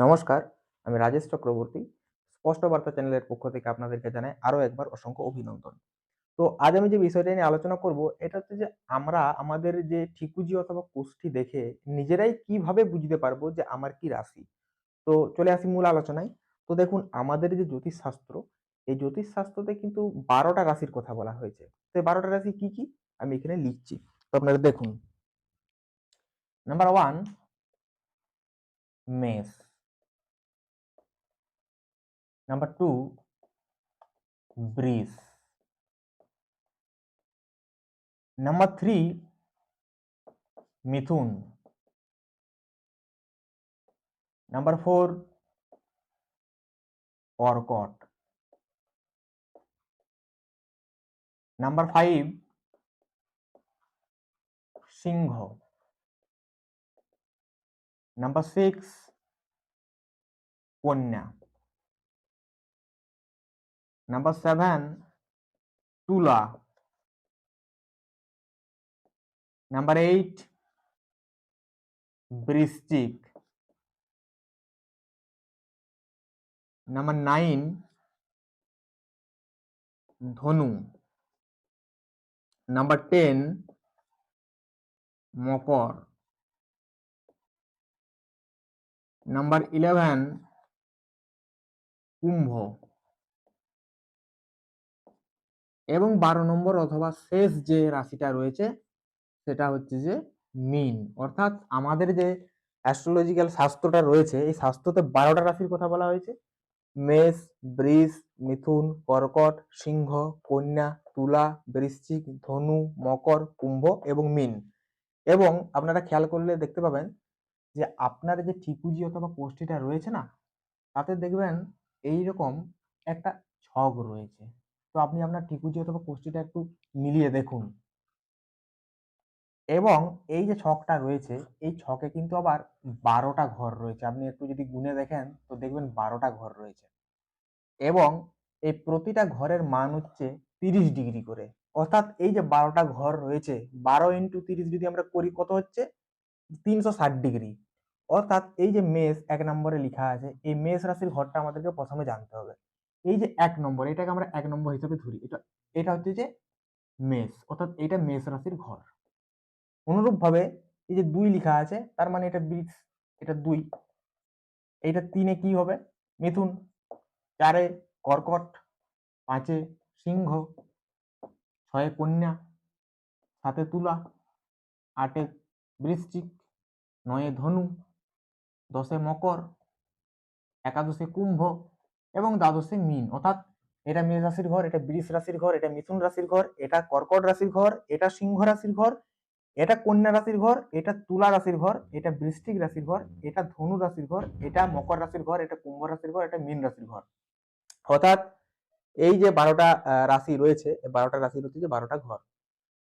নমস্কার, আমি রাজেশ চক্রবর্তী। স্পষ্ট বার্তা চ্যানেলের পক্ষ থেকে আপনাদেরকে জানাই আরো একবার অসংখ্য অভিনন্দন। তো আজ আমি যে বিষয়টা নিয়ে আলোচনা করব এটা হচ্ছে যে আমরা আমাদের যে ঠিকুজি অথবা কোষ্ঠী দেখে নিজেরাই কিভাবে বুঝতে পারবো যে আমার কি রাশি। তো চলে আসি মূল আলোচনায়। তো দেখুন আমাদের যে জ্যোতিষশাস্ত্র, এই জ্যোতিষশাস্ত্রতে কিন্তু ১২ টা রাশির কথা বলা হয়েছে। তো এই ১২ টা রাশি কি, কি? আমি এখানে লিখছি। তো আপনারা দেখুন। নাম্বার 1 মেষ, নাম্বার 2 বৃষ, নাম্বার 3 মিথুন, নাম্বার 4 কর্কট, নাম্বার 5 সিংহ, নাম্বার 6 কন্যা, নাম্বার 7 তুলা, নাম্বার 8 বৃশ্চিক, নাম্বার 9 ধনু, নাম্বার 10 মকর, নাম্বার 11 কুম্ভ এবং 12 নম্বর অথবা শেষ যে রাশিটা রয়েছে সেটা হচ্ছে যে মীন। অর্থাৎ আমাদের যে অ্যাস্ট্রোলজিক্যাল শাস্ত্রটা রয়েছে এই শাস্ত্রতে 12টা রাশির কথা বলা হয়েছে। মেষ, বৃষ, মিথুন, কর্কট, সিংহ, কন্যা, তুলা, বৃশ্চিক, ধনু, মকর, কুম্ভ এবং মীন। এবং আপনারা খেয়াল করলে দেখতে পাবেন যে আপনার যে ঠিকুজি অথবা কোষ্ঠীটা রয়েছে না, তাতে দেখবেন এইরকম একটা ছক রয়েছে। তো আপনি আপনার ঠিকুজি অথবা কোষ্ঠীটা একটু মিলিয়ে দেখুন। এবং এই যে ছকটা রয়েছে এই ছকে কিন্তু আবার 12টা ঘর রয়েছে। আপনি একটু যদি গুনে দেখেন তো দেখবেন 12টা ঘর রয়েছে। এবং এই প্রতিটা ঘরের মান হচ্ছে 30 ডিগ্রি করে। অর্থাৎ এই যে 12টা ঘর রয়েছে 12 ইন্টু 30 যদি আমরা করি কত হচ্ছে 360 ডিগ্রি। অর্থাৎ এই যে মেষ 1 নম্বরে লেখা আছে এই মেষ রাশির ঘরটা আমাদেরকে প্রথমে জানতে হবে। এই যে 1 নম্বর এটাকে আমরা 1 নম্বর হিসেবে ধরি। এটা হচ্ছে যে মেষ, অর্থাৎ এটা মেষ রাশির ঘর। অনুরূপভাবে এই যে 2 লেখা আছে তার মানে এটা বৃষ, এটা 2। এইটা 3 এ কি হবে? মিথুন, 4 এ কর্কট, 5 এ সিংহ, 6 এ কন্যা, 7 এ তুলা, 8 এ বৃশ্চিক, 9 এ ধনু, 10 এ মকর, 11 এ কুম্ভ এবং 12 এ মীন। অর্থাৎ এটা মেষ রাশির ঘর, এটা বৃষ রাশির ঘর, এটা মিথুন রাশির ঘর, এটা কর্কট রাশির ঘর, এটা সিংহ রাশির ঘর, এটা কন্যা রাশির ঘর, এটা তুলা রাশির ঘর, এটা বৃশ্চিক রাশির ঘর, এটা ধনু রাশির ঘর, এটা মকর রাশির ঘর, এটা কুম্ভ রাশির ঘর, এটা মীন রাশির ঘর। অর্থাৎ এই যে 12টা রাশি রয়েছে, এই 12টা রাশির হচ্ছে যে 12টা ঘর।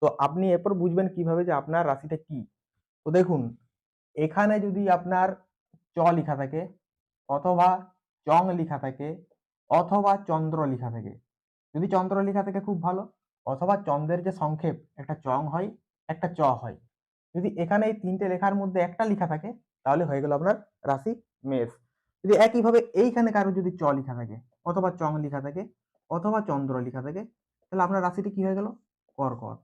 তো আপনি এরপর বুঝবেন কিভাবে যে আপনার রাশিটা কি। তো দেখুন এখানে যদি আপনার চ লেখা থাকে অথবা চং লেখা থাকে অথবা চন্দ্র লেখা থাকে, যদি চন্দ্র লেখা থাকে খুব ভালো, অথবা চন্দ্রের যে সংক্ষেপ একটা চং হয় একটা চ হয়। যদি এখানে এই 3টে লেখার মধ্যে একটা লেখা থাকে তাহলে হয়ে গেল আপনার রাশি মেষ। যদি একইভাবে এইখানে কারো যদি চ লেখা থাকে অথবা চং লেখা থাকে অথবা চন্দ্র লেখা থাকে তাহলে আপনার রাশিটি কি হয়ে গেল? কর্কট।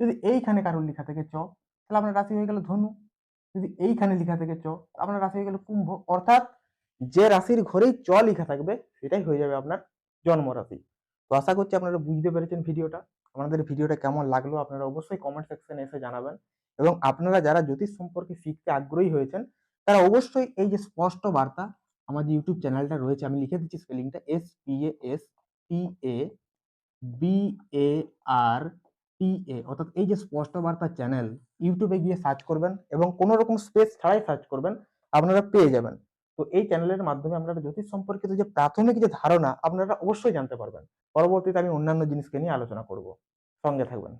যদি এইখানে কারোর লেখা থাকে চ তাহলে আপনার রাশি হয়ে গেল ধনু। যদি এইখানে লেখা থাকে চ আপনার রাশি হয়ে গেল কুম্ভ। অর্থাৎ যে রাশির ঘরেই চ লেখা থাকবে সেটাই হয়ে যাবে আপনার জন্ম রাশি। তো আশা করছি আপনারা বুঝতে পেরেছেন ভিডিওটা। আপনাদের ভিডিওটা কেমন লাগলো আপনারা অবশ্যই কমেন্ট সেকশনে এসে জানাবেন। এবং আপনারা যারা জ্যোতিষ সম্পর্কে শিখতে আগ্রহী হয়েছেন তারা অবশ্যই এই যে স্পষ্ট বার্তা আমার যে ইউটিউব চ্যানেলটা রয়েছে আমি লিখে দিচ্ছি স্পেলিংটা SPASTABARTA, অর্থাৎ এই যে স্পষ্ট বার্তা চ্যানেল ইউটিউবে গিয়ে সার্চ করবেন এবং কোনো রকম স্পেস ছাড়াই সার্চ করবেন, আপনারা পেয়ে যাবেন। তো এই চ্যানেলের মাধ্যমে আপনারা জ্যোতিষ সম্পর্কিত যে প্রাথমিক যে ধারণা আপনারা অবশ্যই জানতে পারবেন। পরবর্তীতে আমি অন্যান্য জিনিসকে নিয়ে আলোচনা করব। সঙ্গে থাকবেন।